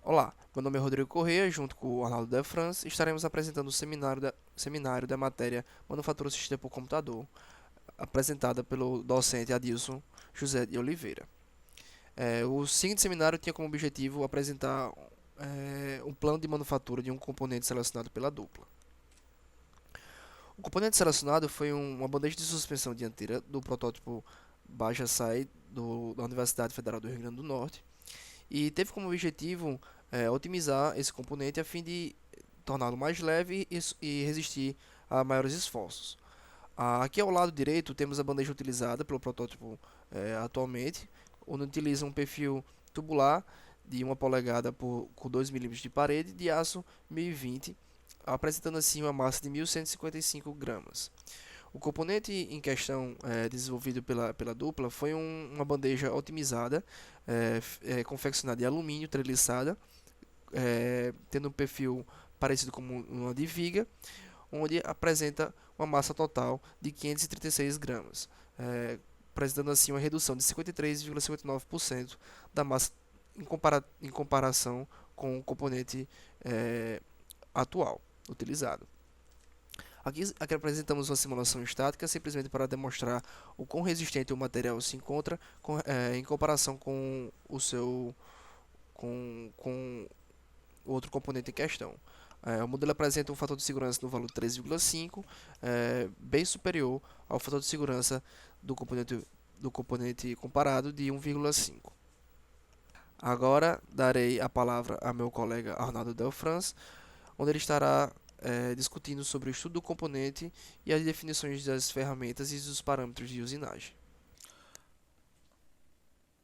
Olá, meu nome é Rodrigo Corrêa, junto com o Arnaldo de France, estaremos apresentando o seminário da matéria Manufatura Assistida por Computador, apresentada pelo docente Adilson José de Oliveira. O seguinte seminário tinha como objetivo apresentar um plano de manufatura de um componente selecionado pela dupla. O componente selecionado foi uma bandeja de suspensão dianteira do protótipo Baja Sai da Universidade Federal do Rio Grande do Norte e teve como objetivo otimizar esse componente a fim de torná-lo mais leve e resistir a maiores esforços. Aqui ao lado direito temos a bandeja utilizada pelo protótipo atualmente, onde utiliza um perfil tubular de 1 polegada com 2 milímetros de parede de aço 1020, apresentando assim uma massa de 1.155 gramas. O componente em questão, desenvolvido pela dupla, foi uma bandeja otimizada, confeccionada de alumínio treliçada, tendo um perfil parecido com uma de viga, onde apresenta uma massa total de 536 gramas, apresentando assim uma redução de 53,59% da massa em comparação com o componente atual utilizado. Aqui apresentamos uma simulação estática simplesmente para demonstrar o quão resistente o material se encontra em comparação com o outro componente em questão. O modelo apresenta um fator de segurança no valor 3,5, bem superior ao fator de segurança do componente comparado de 1,5. Agora darei a palavra a meu colega Arnaldo Delfrance, onde ele estará discutindo sobre o estudo do componente e as definições das ferramentas e dos parâmetros de usinagem.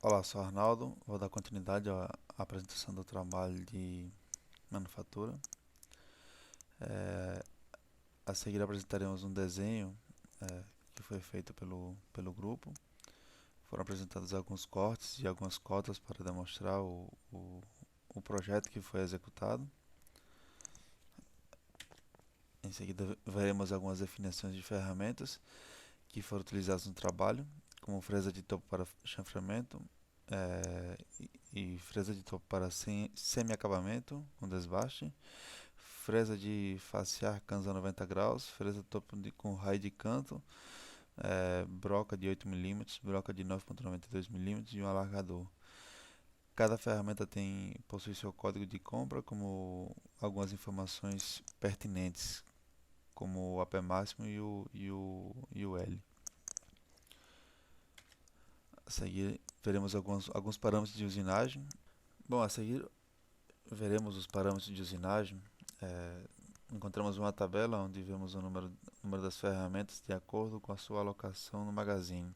Olá, sou Arnaldo. Vou dar continuidade à apresentação do trabalho de manufatura. É, a seguir apresentaremos um desenho que foi feito pelo grupo. Foram apresentados alguns cortes e algumas cotas para demonstrar o projeto que foi executado. Em seguida, veremos algumas definições de ferramentas que foram utilizadas no trabalho, como fresa de topo para chanframento, e fresa de topo para semi-acabamento com desbaste, fresa de facear cansa 90 graus, fresa de topo com raio de canto, broca de 8 milímetros, broca de 9,92 milímetros e um alargador. Cada ferramenta possui seu código de compra, como algumas informações pertinentes, como o AP máximo e o L. A seguir, veremos alguns parâmetros de usinagem. Bom, a seguir, veremos os parâmetros de usinagem. É, Encontramos uma tabela onde vemos o número das ferramentas de acordo com a sua alocação no magazine.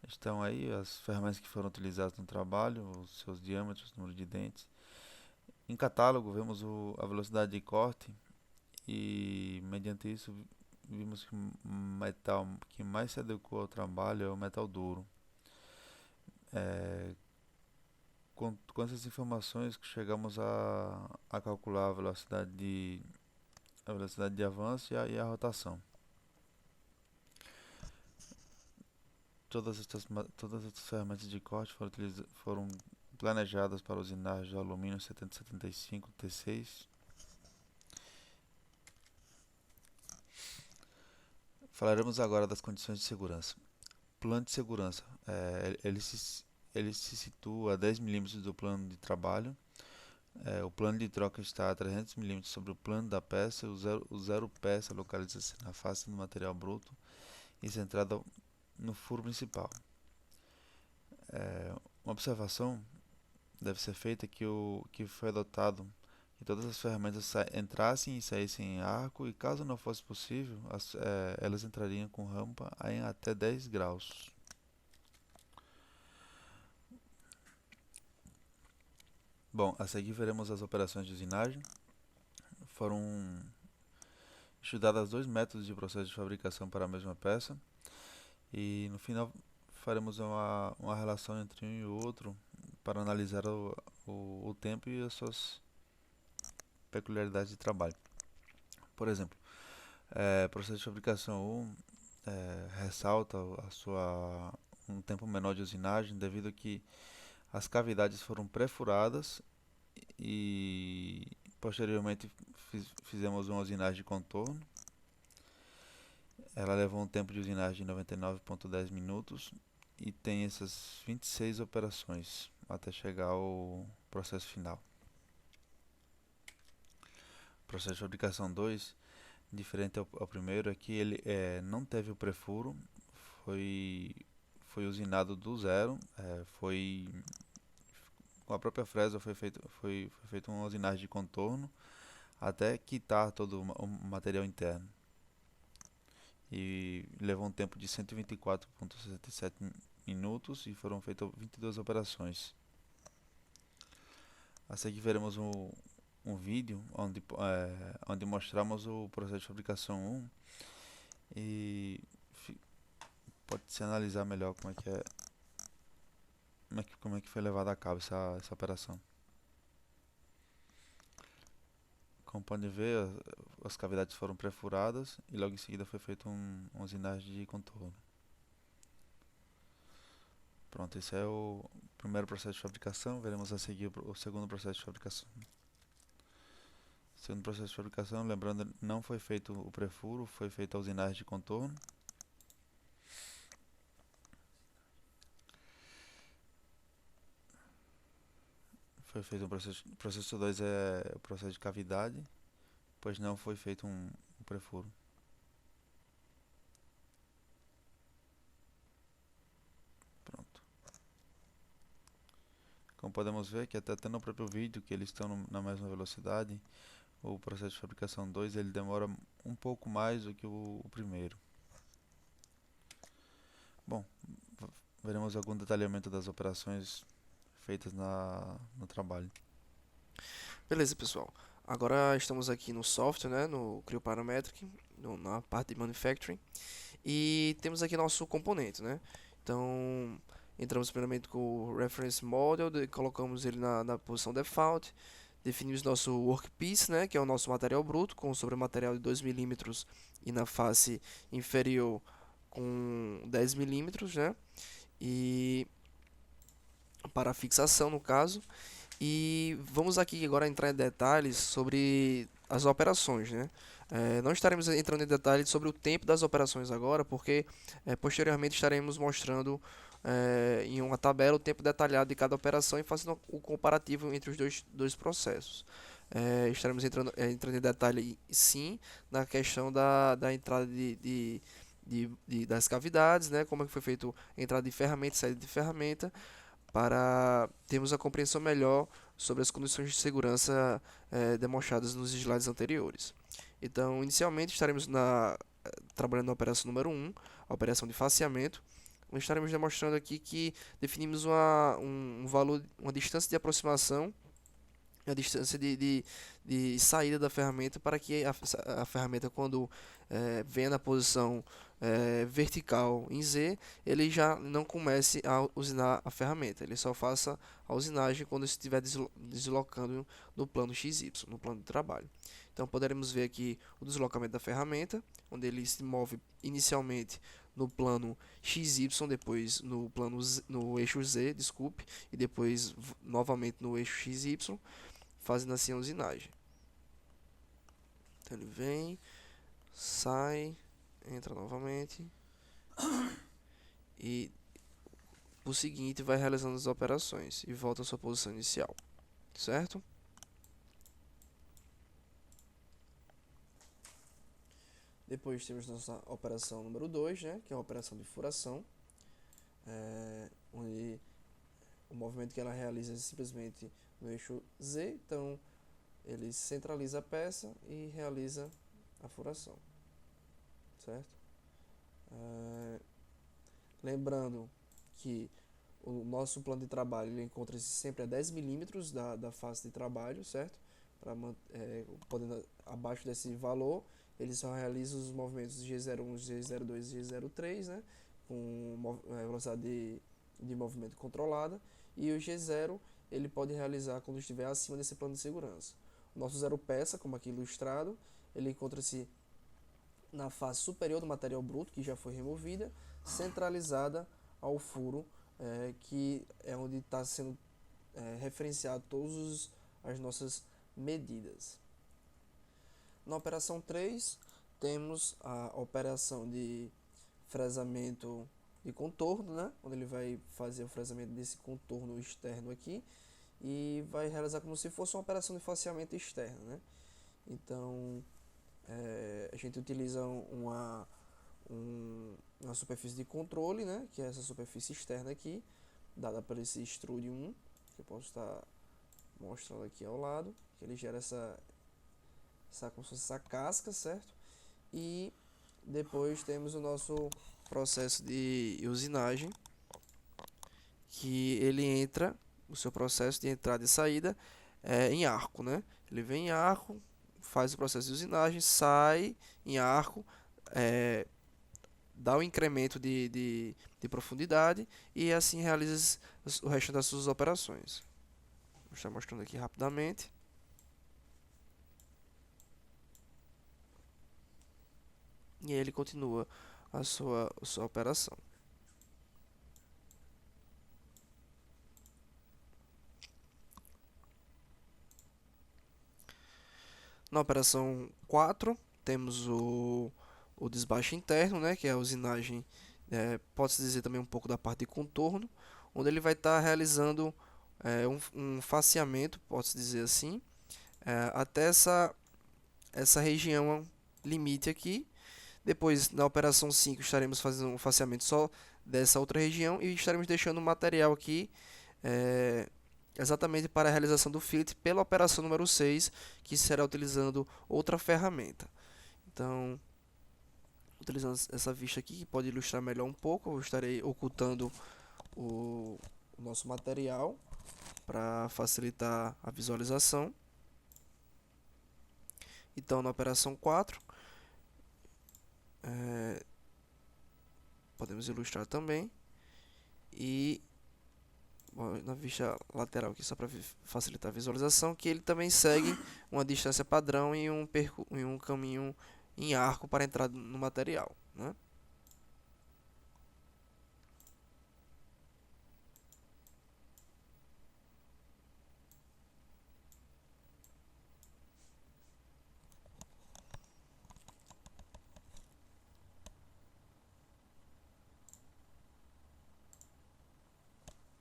Estão aí as ferramentas que foram utilizadas no trabalho, os seus diâmetros, o número de dentes. Em catálogo, vemos a velocidade de corte e, mediante isso, vimos que o metal que mais se adequou ao trabalho é o metal duro. É, com essas informações que chegamos a calcular a velocidade de avanço e a rotação. Todas estas ferramentas de corte foram planejadas para usinagem de alumínio 7075 T6. Falaremos agora das condições de segurança. Plano de segurança. Ele se situa a 10 milímetros do plano de trabalho. O plano de troca está a 300 milímetros sobre o plano da peça. O zero peça localiza-se na face do material bruto e centrado no furo principal. Uma observação deve ser feita que foi adotado que todas as ferramentas entrassem e saíssem em arco, e caso não fosse possível, elas entrariam com rampa em até 10 graus. Bom, a seguir veremos as operações de usinagem. Foram estudados dois métodos de processo de fabricação para a mesma peça, e no final faremos uma relação entre um e o outro para analisar o tempo e as suas peculiaridades de trabalho. Por exemplo, processo de fabricação 1 ressalta um tempo menor de usinagem devido a que as cavidades foram perfuradas e posteriormente fizemos uma usinagem de contorno. Ela levou um tempo de usinagem de 99,10 minutos e tem essas 26 operações até chegar ao processo final. O processo de fabricação 2, diferente ao primeiro, é que ele não teve o prefuro, foi, foi usinado do zero, com a própria fresa foi feito uma usinagem de contorno até quitar todo o material interno. E levou um tempo de 124,67 minutos e foram feitas 22 operações. A seguir veremos um vídeo onde mostramos o processo de fabricação 1 e pode-se analisar melhor como é que foi levada a cabo essa operação. Como podem ver, as cavidades foram perfuradas e logo em seguida foi feita uma usinagem de contorno. Pronto, esse é o primeiro processo de fabricação. Veremos a seguir o segundo processo de fabricação. O segundo processo de fabricação, lembrando, não foi feito o prefuro, foi feita a usinagem de contorno. Foi feito o processo 2 é o processo de cavidade, pois não foi feito um prefuro. Pronto. Como podemos ver que até no próprio vídeo que eles estão na mesma velocidade, o processo de fabricação 2 ele demora um pouco mais do que o primeiro. Bom, veremos algum detalhamento das operações feitas no trabalho. Beleza, pessoal. Agora estamos aqui no software, né, no CryoParametric, na parte de Manufacturing. E temos aqui nosso componente, né? Então, entramos primeiramente com o Reference Model, colocamos ele na posição Default. Definimos nosso Workpiece, né, que é o nosso material bruto, com sobrematerial de 2 milímetros e na face inferior com 10 milímetros, né? E para fixação, no caso. E vamos aqui agora entrar em detalhes sobre as operações, né? Não estaremos entrando em detalhes sobre o tempo das operações agora, porque posteriormente estaremos mostrando em uma tabela o tempo detalhado de cada operação e fazendo o comparativo entre os dois processos. Estaremos entrando em detalhe, sim, na questão da entrada das cavidades, né? Como é que foi feito a entrada de ferramenta e saída de ferramenta, para termos a compreensão melhor sobre as condições de segurança demonstradas nos slides anteriores. Então, inicialmente estaremos trabalhando na operação número 1, a operação de faceamento. Nós estaremos demonstrando aqui que definimos um valor, uma distância de aproximação, a distância de saída da ferramenta, para que a ferramenta, quando venha na posição vertical em Z, ele já não comece a usinar a ferramenta, ele só faça a usinagem quando estiver deslocando no plano XY, no plano de trabalho. Então poderemos ver aqui o deslocamento da ferramenta, onde ele se move inicialmente no plano XY, depois no eixo Z, desculpe, e depois novamente no eixo XY, fazendo assim a usinagem. Então ele vem, sai, entra novamente e por seguinte vai realizando as operações e volta à sua posição inicial, certo? Depois temos nossa operação número 2, né, que é a operação de furação, onde o movimento que ela realiza é simplesmente no eixo Z, então ele centraliza a peça e realiza a furação, certo? Lembrando que o nosso plano de trabalho encontra-se sempre a 10 milímetros da face de trabalho, certo? Podendo abaixo desse valor, ele só realiza os movimentos G01, G02 e G03, né? Com velocidade de movimento controlada, e o G0 ele pode realizar quando estiver acima desse plano de segurança. O nosso zero peça, como aqui ilustrado, ele encontra-se na face superior do material bruto, que já foi removida, centralizada ao furo, que é onde está sendo referenciado todos as nossas medidas. Na operação 3, temos a operação de fresamento de contorno, né? Onde ele vai fazer o fresamento desse contorno externo aqui e vai realizar como se fosse uma operação de faseamento externo, né? Então, a gente utiliza uma superfície de controle, né? Que é essa superfície externa aqui, dada por esse extrude 1, que eu posso estar mostrando aqui ao lado, que ele gera como se fosse essa casca, certo? E depois temos o nosso processo de usinagem, que ele entra, o seu processo de entrada e saída em arco, né? Ele vem em arco, faz o processo de usinagem, sai em arco, dá o incremento de profundidade e assim realiza o resto das suas operações. Vou estar mostrando aqui rapidamente. E aí ele continua a sua operação. Na operação 4, temos o desbaixo interno, né, que é a usinagem, pode-se dizer também um pouco da parte de contorno, onde ele vai estar realizando um faseamento, pode-se dizer assim, até essa região limite aqui. Depois, na operação 5, estaremos fazendo um faseamento só dessa outra região e estaremos deixando o material aqui exatamente para a realização do fillet pela operação número 6, que será utilizando outra ferramenta. Então, utilizando essa vista aqui, que pode ilustrar melhor um pouco, eu estarei ocultando o nosso material para facilitar a visualização. Então, na operação 4, podemos ilustrar também. E na vista lateral aqui, só para facilitar a visualização, que ele também segue uma distância padrão e um caminho em arco para entrar no material, né?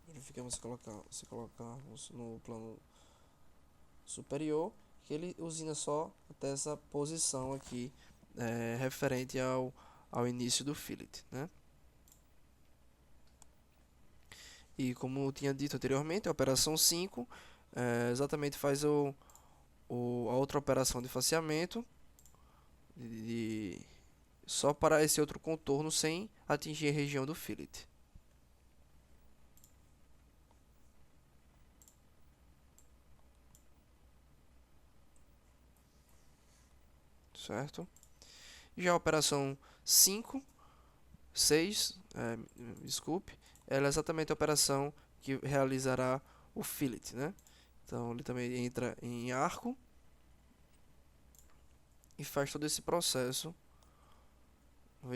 Verificamos se colocarmos no plano superior, que ele usina só até essa posição aqui, referente ao início do fillet, né? E como eu tinha dito anteriormente, a operação 5 exatamente faz a outra operação de faseamento só para esse outro contorno sem atingir a região do fillet. Certo? Já a operação 5, 6, desculpe, ela é exatamente a operação que realizará o fillet, né? Então ele também entra em arco e faz todo esse processo,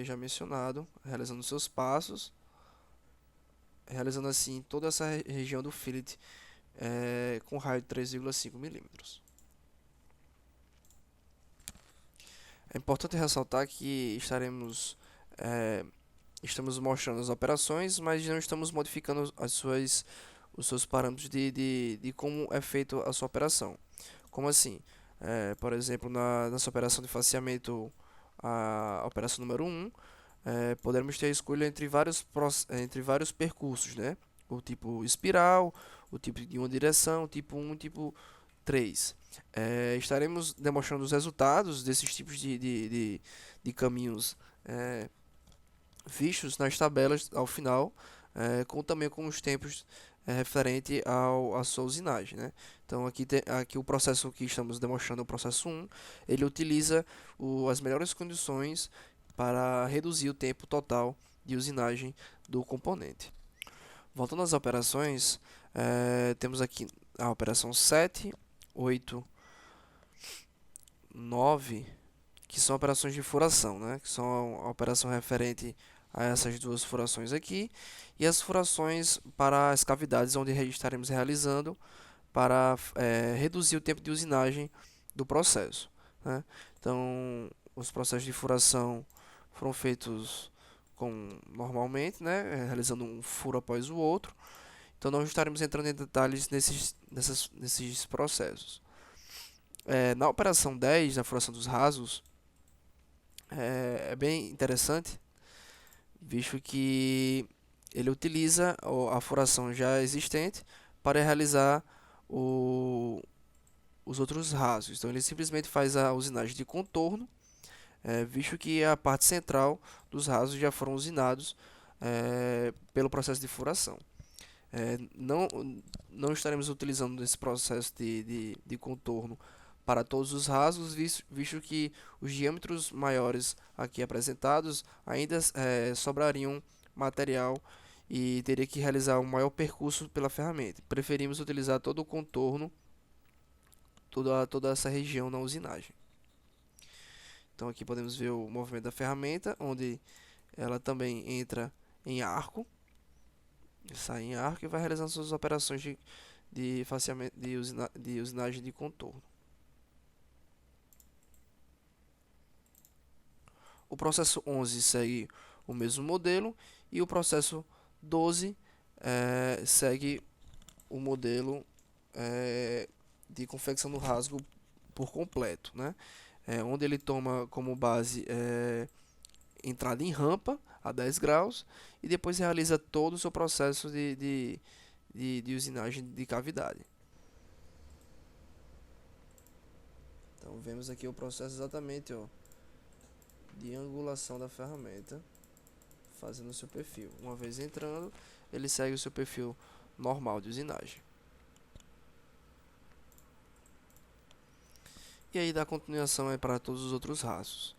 já mencionado, realizando seus passos, realizando assim toda essa região do fillet com raio de 3,5 milímetros. É importante ressaltar que estamos mostrando as operações, mas não estamos modificando os seus parâmetros de como é feita a sua operação. Como assim? Por exemplo, nessa operação de faseamento, a operação número 1, poderemos ter a escolha entre vários percursos, né? O tipo espiral, o tipo de uma direção, tipo 1 e tipo 3. Estaremos demonstrando os resultados desses tipos de caminhos vistos nas tabelas ao final, também com os tempos referente à sua usinagem, né? Então aqui o processo que estamos demonstrando é o processo 1, ele utiliza as melhores condições para reduzir o tempo total de usinagem do componente. Voltando às operações, temos aqui a operação 7, 8, 9, que são operações de furação, né? Que são a operação referente a essas duas furações aqui, e as furações para as cavidades onde estaremos realizando para reduzir o tempo de usinagem do processo, né? Então, os processos de furação foram feitos como normalmente, né? Realizando um furo após o outro. Então, não estaremos entrando em detalhes nesses processos. Na operação 10, na furação dos rasos, é bem interessante, visto que ele utiliza a furação já existente para realizar o, os outros rasos. Então ele simplesmente faz a usinagem de contorno, visto que a parte central dos rasos já foram usinados pelo processo de furação. Não estaremos utilizando esse processo de contorno para todos os rasos, visto que os diâmetros maiores aqui apresentados ainda sobrariam material e teria que realizar um maior percurso pela ferramenta. Preferimos utilizar todo o contorno, toda essa região na usinagem. Então aqui podemos ver o movimento da ferramenta, onde ela também entra em arco, sai em arco e vai realizando suas operações de faseamento, de usinagem de contorno. O processo 11 segue o mesmo modelo e o processo 12 segue o modelo de confecção do rasgo por completo, né? Onde ele toma como base entrada em rampa a 10 graus e depois realiza todo o seu processo de usinagem de cavidade. Então vemos aqui o processo exatamente, ó, de angulação da ferramenta, fazendo o seu perfil. Uma vez entrando, ele segue o seu perfil normal de usinagem. E aí dá continuação para todos os outros rasos.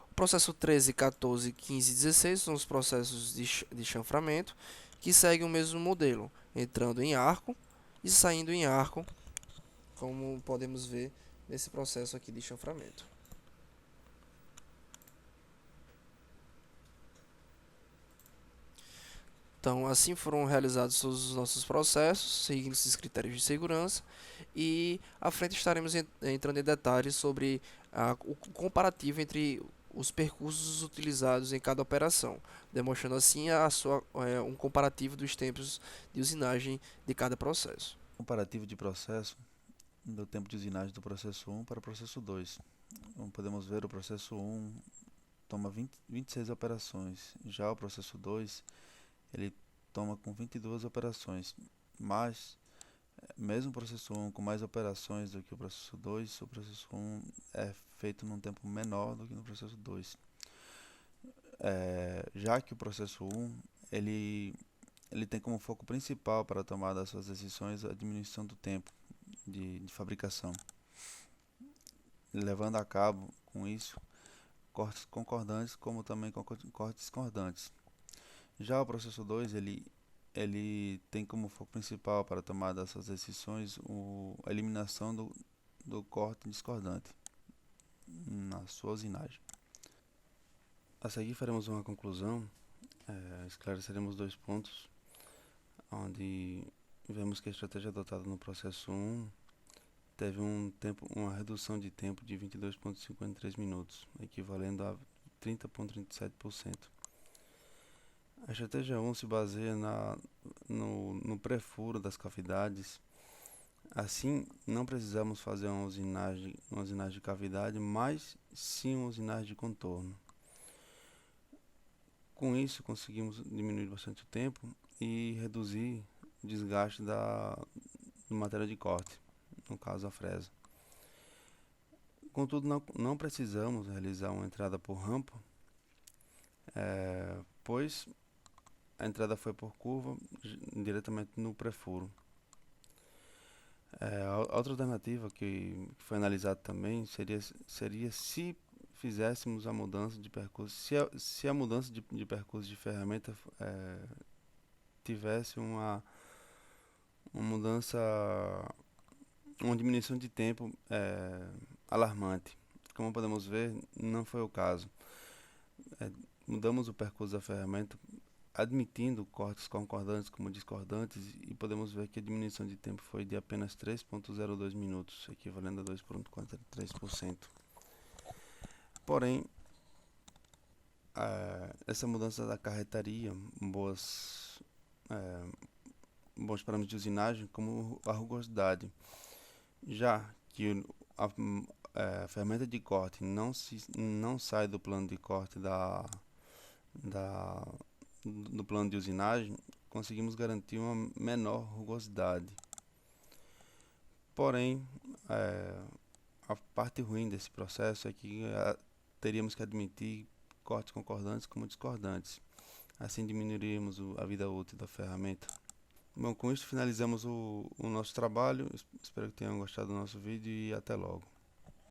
O processo 13, 14, 15 e 16 são os processos de chanframento que seguem o mesmo modelo, entrando em arco e saindo em arco, como podemos ver nesse processo aqui de chanframento. Então, assim foram realizados todos os nossos processos, seguindo esses critérios de segurança, e à frente estaremos entrando em detalhes sobre o comparativo entre os percursos utilizados em cada operação, demonstrando assim um comparativo dos tempos de usinagem de cada processo. Comparativo de processo do tempo de usinagem do processo 1 para o processo 2. Como podemos ver, o processo 1 toma 26 operações, já o processo 2 ele toma com 22 operações, mas mesmo o processo 1 com mais operações do que o processo 2, o processo 1 é feito num tempo menor do que no processo 2. Já que o processo 1 ele tem como foco principal para a tomada das suas decisões a diminuição do tempo de fabricação, levando a cabo com isso cortes concordantes como também cortes discordantes. Já o processo 2 ele tem como foco principal para a tomada dessas decisões a eliminação do corte discordante na sua usinagem. A seguir faremos uma conclusão, esclareceremos dois pontos, onde vemos que a estratégia adotada no processo 1 teve uma redução de tempo de 22,53 minutos, equivalendo a 30,37%. A estratégia 1 se baseia no pré-furo das cavidades. Assim, não precisamos fazer uma usinagem de cavidade, mas sim uma usinagem de contorno. Com isso, conseguimos diminuir bastante o tempo e reduzir o desgaste do material de corte, no caso a fresa. Contudo, não precisamos realizar uma entrada por rampa, pois a entrada foi por curva diretamente no pré-furo. A outra alternativa que foi analisada também seria se fizéssemos a mudança de percurso, se a mudança de percurso de ferramenta tivesse uma mudança, uma diminuição de tempo alarmante. Como podemos ver, não foi o caso. Mudamos o percurso da ferramenta admitindo cortes concordantes como discordantes, e podemos ver que a diminuição de tempo foi de apenas 3,02 minutos, equivalendo a 2,43%. Porém, essa mudança acarretaria bons parâmetros de usinagem, como a rugosidade, já que a ferramenta de corte não sai do plano de corte da, do plano de usinagem, conseguimos garantir uma menor rugosidade. Porém, a parte ruim desse processo é que teríamos que admitir cortes concordantes como discordantes. Assim diminuiríamos a vida útil da ferramenta. Bom, com isso finalizamos o nosso trabalho. Espero que tenham gostado do nosso vídeo e até logo.